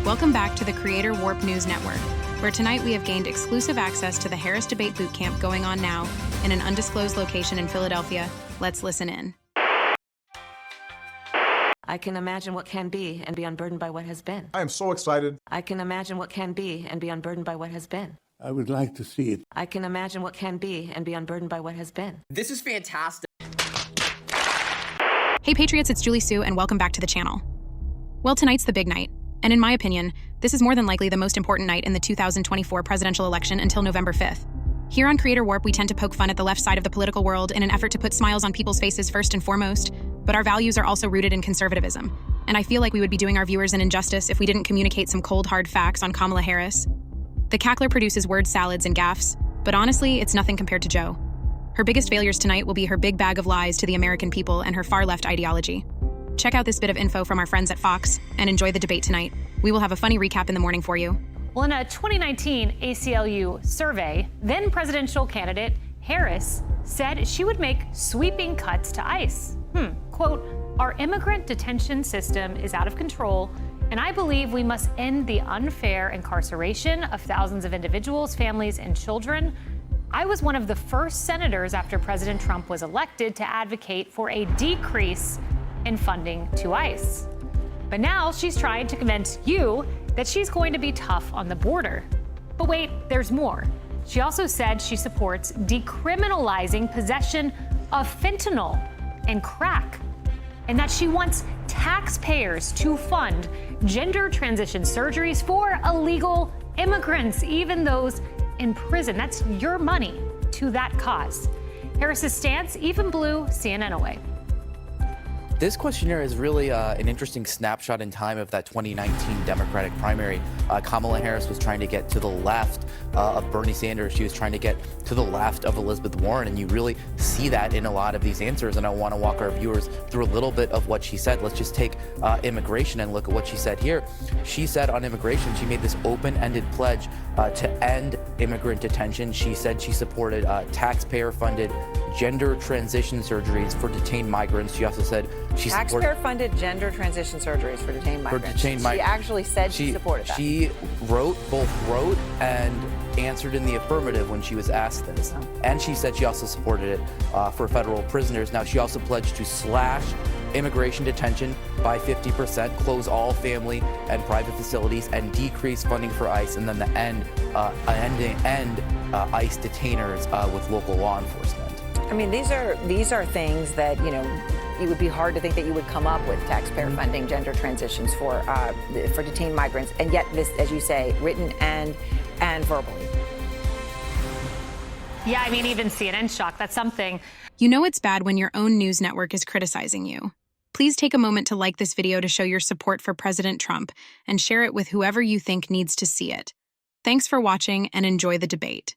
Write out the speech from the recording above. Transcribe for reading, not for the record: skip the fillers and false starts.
Welcome back to the Creator Warp News Network, where tonight we have gained exclusive access to the Harris debate bootcamp going on now in an undisclosed location in Philadelphia. Let's listen in. I can imagine what can be and be unburdened by what has been. I am so excited. I can imagine what can be and be unburdened by what has been. I would like to see it. I can imagine what can be and be unburdened by what has been. This is fantastic. Hey Patriots, it's Julie Sue, and welcome back to the channel. Well, tonight's the big night, and in my opinion, this is more than likely the most important night in the 2024 presidential election until November 5th. Here on Creator Warp, we tend to poke fun at the left side of the political world in an effort to put smiles on people's faces first and foremost, but our values are also rooted in conservatism, and I feel like we would be doing our viewers an injustice if we didn't communicate some cold, hard facts on Kamala Harris. The cackler produces word salads and gaffes, but honestly, it's nothing compared to Joe. Her biggest failures tonight will be her big bag of lies to the American people and her far-left ideology. Check out this bit of info from our friends at Fox and enjoy the debate tonight. We will have a funny recap in the morning for you. Well, in a 2019 ACLU survey, then presidential candidate Harris said she would make sweeping cuts to ICE. Quote, "Our immigrant detention system is out of control, and I believe we must end the unfair incarceration of thousands of individuals, families, and children. I was one of the first senators after President Trump was elected to advocate for a decrease in funding to ICE. But now she's trying to convince you that she's going to be tough on the border. But wait, there's more. She also said she supports decriminalizing possession of fentanyl and crack, and that she wants taxpayers to fund gender transition surgeries for illegal immigrants, even those in prison. That's your money to that cause." Harris's stance even blew CNN away. This questionnaire is really an interesting snapshot in time of that 2019 Democratic primary. Kamala Harris was trying to get to the left of Bernie Sanders. She was trying to get to the left of Elizabeth Warren, and you really see that in a lot of these answers. And I want to walk our viewers through a little bit of what she said. Let's just take immigration and look at what she said here. She said on immigration, she made this open-ended pledge to end immigrant detention. She said she supported taxpayer-funded gender transition surgeries for detained migrants. She also said she supported taxpayer-funded gender transition surgeries for detained migrants. She actually said she supported that. She both wrote and answered in the affirmative when she was asked this. And she said she also supported it for federal prisoners. Now, she also pledged to slash immigration detention by 50%, close all family and private facilities, and decrease funding for ICE, and then the end ICE detainers with local law enforcement. I mean, these are things that, you know, it would be hard to think that you would come up with taxpayer funding gender transitions for detained migrants, and yet this, as you say, written and verbally. Yeah, I mean, even CNN's shocked. That's something. You know it's bad when your own news network is criticizing you. Please take a moment to like this video to show your support for President Trump and share it with whoever you think needs to see it. Thanks for watching and enjoy the debate.